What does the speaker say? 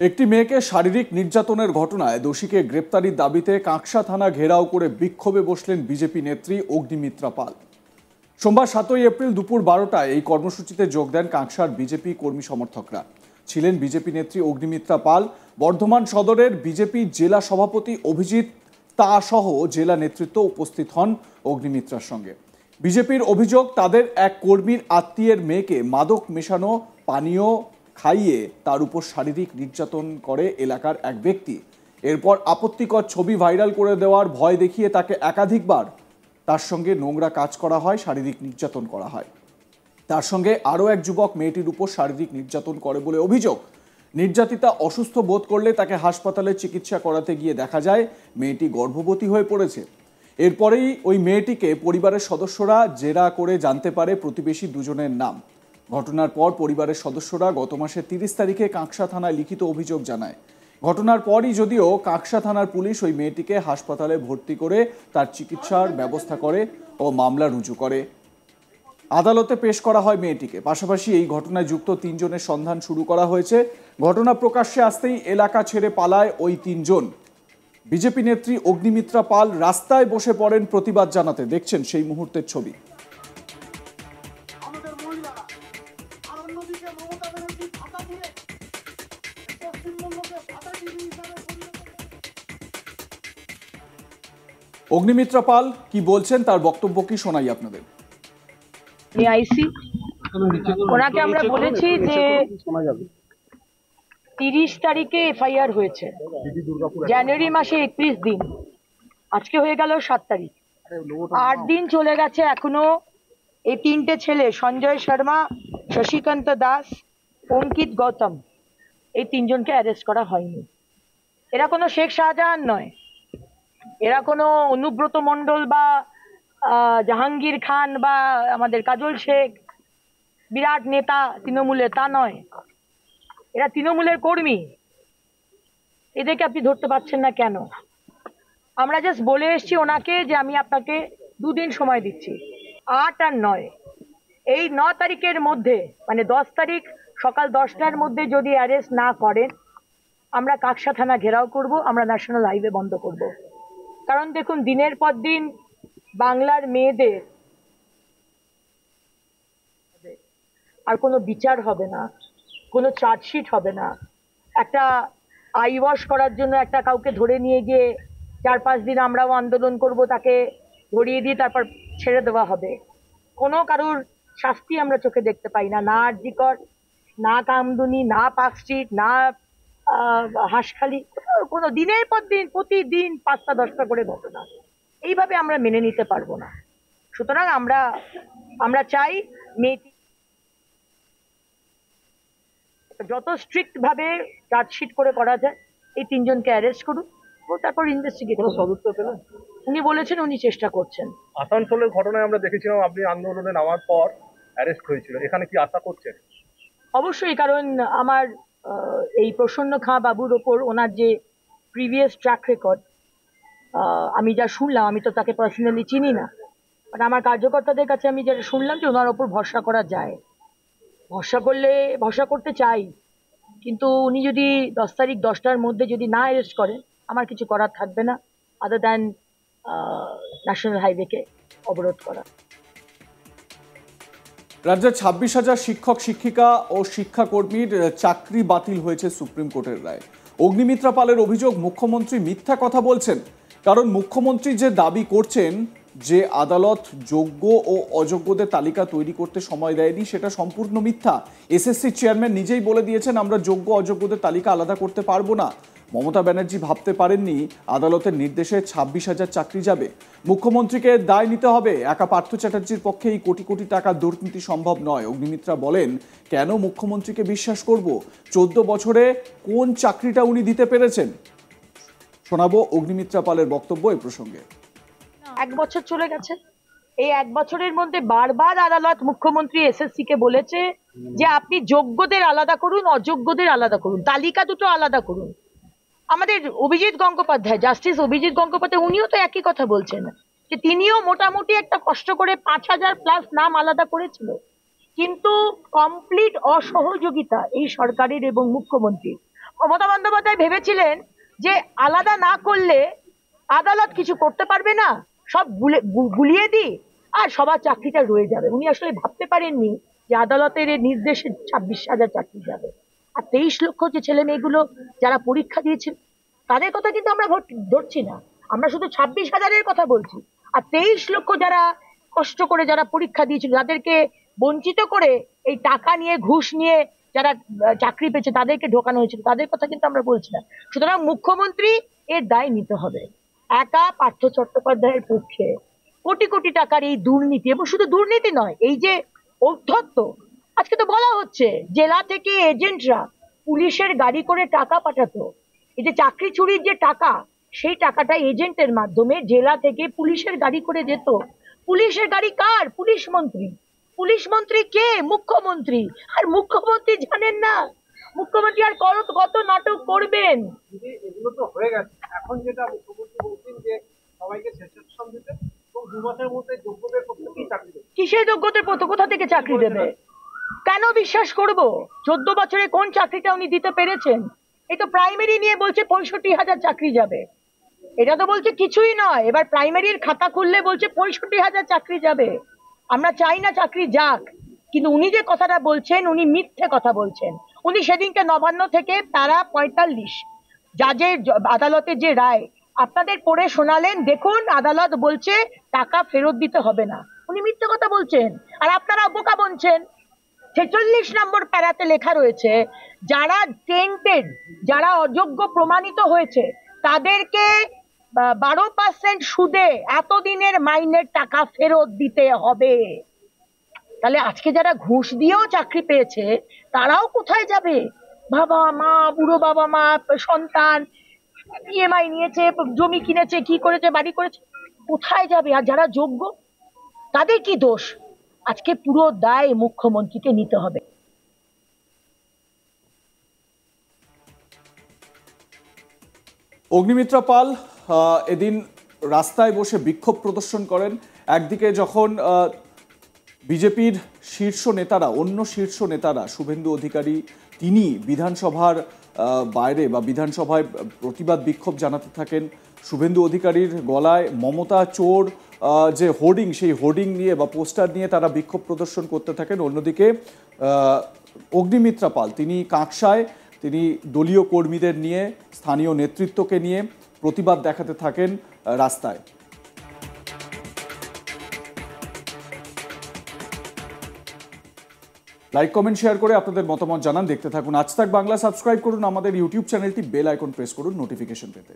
একটি মেয়েকে শারীরিক নির্যাতনের ঘটনায় দোষীকে গ্রেপ্তারির দাবিতে কাঁকসা থানা ঘেরাও করে বিক্ষোভে বসলেন বিজেপি নেত্রী অগ্নিমিত্রা পাল। সোমবার 7 এপ্রিল দুপুর 12টায় এই কর্মসূচিতে যোগ দেন কাঁকসার বিজেপি কর্মী সমর্থকরা। ছিলেন বিজেপি নেত্রী অগ্নিমিত্রা পাল, বর্ধমান সদরের বিজেপি জেলা সভাপতি অভিজিৎ তা সহ জেলা নেতৃত্ব উপস্থিত হন অগ্নিমিত্রার সঙ্গে। বিজেপির অভিযোগ, তাদের এক কর্মীর আত্মীয়ের মেয়েকে মাদক মেশানো পানীয় খাইয়ে তার উপর শারীরিক নির্যাতন করে এলাকার এক ব্যক্তি। এরপর আপত্তিকর ছবি ভাইরাল করে দেওয়ার ভয় দেখিয়ে তাকে একাধিকবার তার সঙ্গে নোংরা কাজ করা হয়, শারীরিক নির্যাতন করা হয়। তার সঙ্গে আরও এক যুবক মেয়েটির উপর শারীরিক নির্যাতন করে বলে অভিযোগ। নির্যাতিতা অসুস্থ বোধ করলে তাকে হাসপাতালে চিকিৎসা করাতে গিয়ে দেখা যায় মেয়েটি গর্ভবতী হয়ে পড়েছে। এরপরেই ওই মেয়েটিকে পরিবারের সদস্যরা জেরা করে জানতে পারে প্রতিবেশী দুজনের নাম। ঘটনার পর পরিবারের সদস্যরা গত মাসের 30 তারিখে কাঁকসা থানায় লিখিত অভিযোগ জানায়। ঘটনার পরই যদিও কাঁকসা থানার পুলিশ ওই মেয়েটিকে হাসপাতালে ভর্তি করে তার চিকিৎসার ব্যবস্থা করে ও মামলা রুজু করে। আদালতে পেশ করা হয় মেয়েটিকে। পাশাপাশি এই ঘটনায় যুক্ত 3 জনের সন্ধান শুরু করা হয়েছে। ঘটনা প্রকাশ্যে আসতেই এলাকা ছেড়ে পালায় ওই 3 জন। বিজেপি নেত্রী অগ্নিমিত্রা পাল রাস্তায় বসে পড়েন প্রতিবাদ জানাতে। দেখছেন সেই মুহূর্তের ছবি। অগ্নিমিত্রা পাল কি বলছেন তার বক্তব্য কি শোনাই আপনাদের। ওনাকে আমরা বলেছি যে 30 তারিখে এফআইআর হয়েছে, জানুয়ারি মাসে 31 দিন, আজকে হয়ে গেল 7 তারিখ, 8 দিন চলে গেছে। এখনো এই 3টে ছেলে, সঞ্জয় শর্মা, শশীকান্ত দাস, অঙ্কিত গৌতম, এই 3 জনকে অ্যারেস্ট করা হয়নি। এরা কোনো শেখ শাহজাহান নয়, এরা কোনো অনুব্রত মণ্ডল বা জাহাঙ্গীর খান বা আমাদের কাজল শেখ বিরাট নেতা তৃণমূলে, তা নয়। এরা তৃণমূলের কর্মী। এদেরকে আপনি ধরতে পারছেন না কেন? আমরা জাস্ট বলে এসছি ওনাকে যে আমি আপনাকে 2 দিন সময় দিচ্ছি, 8 আর 9। এই 9 তারিখের মধ্যে, মানে 10 তারিখ সকাল 10টার মধ্যে যদি অ্যারেস্ট না করেন, আমরা কাঁকসা থানা ঘেরাও করব, আমরা ন্যাশনাল হাইওয়ে বন্ধ করব। কারণ দেখুন, দিনের পর দিন বাংলার মেয়েদের আর কোনো বিচার হবে না, কোনো চার্জশিট হবে না। একটা আই ওয়াশ করার জন্য একটা কাউকে ধরে নিয়ে গিয়ে 4-5 দিন আমরাও আন্দোলন করব, তাকে ধরিয়ে দিয়ে তারপর ছেড়ে দেওয়া হবে। কোনো কারুর শাস্তি আমরা চোখে দেখতে পাই না, না আরজিকর, না কামদুনি, না পার্কস্ট্রিট, না হাঁসখালি, কোনো দিনের পর দিন প্রতিদিন 5টা-10টা করে ঘটনা। এইভাবে আমরা মেনে নিতে পারবো না। সুতরাং আমরা চাই মেয়েটি যত স্ট্রিক্ট ভাবে চার্জশিট করে করা যায়, এই 3 জনকে অ্যারেস্ট করুন ও তারপর ইনভেস্টিগেট করুন। সদুত্তর পেলেন? উনি বলেছেন উনি চেষ্টা করছেন। আসানসোলের ঘটনায় আমরা দেখেছিলাম আপনি আন্দোলনে নামার পর অ্যারেস্ট হয়েছিল, এখানে কি আশা করছেন? অবশ্যই, কারণ আমার এই প্রসন্ন খাঁ বাবুর ওপর ওনার যে প্রিভিয়াস ট্র্যাক রেকর্ড, আমি যা শুনলাম, আমি তো তাকে পার্সোনালি চিনি না, বাট আমার কার্যকর্তাদের কাছে আমি যেটা শুনলাম যে ওনার ওপর ভরসা করা যায়। ভরসা করতে চাই, কিন্তু উনি যদি 10 তারিখ 10টার মধ্যে যদি না অ্যারেস্ট করেন, আমার কিছু করার থাকবে না আদার দ্যান ন্যাশনাল হাইওয়েকে অবরোধ করা। রাজ্যের 26,000 শিক্ষক শিক্ষিকা ও শিক্ষাকর্মীর চাকরি বাতিল হয়েছে সুপ্রিম কোর্টের রায়। অগ্নিমিত্রা পালের অভিযোগ, মুখ্যমন্ত্রী মিথ্যা কথা বলছেন। কারণ মুখ্যমন্ত্রী যে দাবি করছেন যে আদালত যোগ্য ও অযোগ্যদের তালিকা তৈরি করতে সময় দেয়নি, সেটা সম্পূর্ণ মিথ্যা। এসএসসি চেয়ারম্যান নিজেই বলে দিয়েছেন আমরা যোগ্য অযোগ্যদের তালিকা আলাদা করতে পারবো না। মমতা ব্যানার্জি ভাবতে পারেননি আদালতের নির্দেশে 26,000 চাকরি যাবে। মুখ্যমন্ত্রীকে দায় নিতে হবে। একা পার্থ চ্যাটার্জির পক্ষে এই কোটি কোটি টাকার দুর্নীতি সম্ভব নয়। অগ্নিমিত্রা বলেন, কেন মুখ্যমন্ত্রীকে বিশ্বাস করব? 14 বছরে কোন চাকরিটা উনি দিতে পেরেছেন? শোনাবো অগ্নিমিত্রা পালের বক্তব্য এই প্রসঙ্গে। 1 বছর চলে গেছে। এই 1 বছরের মধ্যে বারবার আদালত মুখ্যমন্ত্রী এসএসসি কে বলেছে যে আপনি যোগ্যদের আলাদা করুন, অযোগ্যদের আলাদা করুন, তালিকা দুটো আলাদা করুন। আমাদের অভিজিৎ গঙ্গোপাধ্যায়, জাস্টিস অভিজিৎ গঙ্গোপাধ্যায়, উনিও তো একই কথা বলছেন যে তিনিও মোটামুটি একটা কষ্ট করে 5,000+ নাম আলাদা করেছিল, কিন্তু কমপ্লিট অসহযোগিতা এই সরকারের এবং মুখ্যমন্ত্রীর। মমতা বন্দ্যোপাধ্যায় ভেবেছিলেন যে আলাদা না করলে আদালত কিছু করতে পারবে না, সব গুলিয়ে দিই আর সবার চাকরিটা রয়ে যাবে। উনি আসলে ভাবতে পারেননি যে আদালতের এই নির্দেশে 26,000 চাকরি যাবে। আর 23 লক্ষ যে ছেলে মেয়েগুলো যারা পরীক্ষা দিয়েছিল তাদের কথা কিন্তু আমরা ধরছি না, আমরা শুধু 26,000-এর কথা বলছি। আর 23 লক্ষ যারা কষ্ট করে যারা পরীক্ষা দিয়েছিল, যাদেরকে বঞ্চিত করে এই টাকা নিয়ে ঘুষ নিয়ে যারা চাকরি পেয়েছে তাদেরকে ঢোকানো হয়েছিল, তাদের কথা কিন্তু আমরা বলছি না। সুতরাং মুখ্যমন্ত্রী এর দায় নিতে হবে। একা পার্থ চট্টোপাধ্যায়ের পক্ষে কোটি কোটি টাকার এই দুর্নীতি, এবং শুধু দুর্নীতি নয়, এই যে ঔদ্ধত্য, আজকে তো বলা হচ্ছে জেলা থেকে এজেন্টরা পুলিশের গাড়ি করে টাকা পাঠাতো। এই যে চাকরি চুরির যে টাকা, সেই টাকাটা এজেন্টের মাধ্যমে জেলা থেকে পুলিশের গাড়ি করে যেত। পুলিশের গাড়ি কার? পুলিশ মন্ত্রী। পুলিশ মন্ত্রী কে? মুখ্যমন্ত্রী। আর মুখ্যমন্ত্রী জানেন না? মুখ্যমন্ত্রী আর কত নাটক করবেন? এগুলো তো হয়ে গেছে, এখন যেটা মুখ্যমন্ত্রী বলছেন যে সবাইকে স্বেচ্ছাশ্রম দিতে এবং 2 মাসের মধ্যে যোগ্যদের প্রত্যেকেই চাকরি দেবে। কিসের যোগ্যতার পথে কোথা থেকে চাকরি দেবে? কেন বিশ্বাস করব? 14 বছরে কোন চাকরিটা উনি দিতে পেরেছেন? এই তো প্রাইমারি নিয়ে বলছে 65,000 চাকরি যাবে। এটা তো বলছে কিছুই নয়, এবার প্রাইমারির খাতা খুললে বলছে 65,000 চাকরি যাবে। আমরা চাই না চাকরি যাক, কিন্তু উনি যে কথাটা বলছেন উনি মিথ্যে কথা বলছেন। উনি সেদিনকে নবান্ন থেকে প্যারা 45 জাজের আদালতের যে রায় আপনাদের পড়ে শোনালেন, দেখুন আদালত বলছে টাকা ফেরত দিতে হবে না। উনি মিথ্যে কথা বলছেন আর আপনারা বোকা বনছেন। 46 নম্বর প্যারাতে লেখা রয়েছে যারা টেন্টেড, যারা অযোগ্য প্রমাণিত হয়েছে তাদেরকে 12% সুদে এতদিনের মাইনের টাকা ফেরত দিতে হবে। তাহলে আজকে যারা ঘুষ দিয়েও চাকরি পেয়েছে তারাও কোথায় যাবে? বাবা মা, বুড়ো বাবা মা, সন্তান ইএমআই নিয়েছে, জমি কিনেছে, কি করেছে, বাড়ি করেছে, কোথায় যাবে? আর যারা যোগ্য তাদের কি দোষ? আজকে পুরো দায় মুখ্যমন্ত্রীকে নিতে হবে। অগ্নিমিত্রা পাল এদিন রাস্তায় বসে বিক্ষোভ প্রদর্শন করেন। একদিকে যখন বিজেপির শীর্ষ নেতারা, অন্য শীর্ষ নেতারা, শুভেন্দু অধিকারী তিনি বিধানসভার বাইরে বা বিধানসভায় প্রতিবাদ বিক্ষোভ জানাতে থাকেন। শুভেন্দু অধিকারীর গলায় মমতা চোর যে হোর্ডিং, সেই হোর্ডিং নিয়ে বা পোস্টার নিয়ে তারা বিক্ষোভ প্রদর্শন করতে থাকেন। অন্যদিকে অগ্নিমিত্রা পাল তিনি কাঁকসায় তিনি দলীয় কর্মীদের নিয়ে, স্থানীয় নেতৃত্বকে নিয়ে প্রতিবাদ দেখাতে থাকেন রাস্তায়। লাইক, কমেন্ট, শেয়ার করে আপনাদের মতামত জানান। দেখতে থাকুন আজ তাক বাংলা। সাবস্ক্রাইব করুন আমাদের ইউটিউব চ্যানেলটি, বেল আইকন প্রেস করুন নোটিফিকেশন পেতে।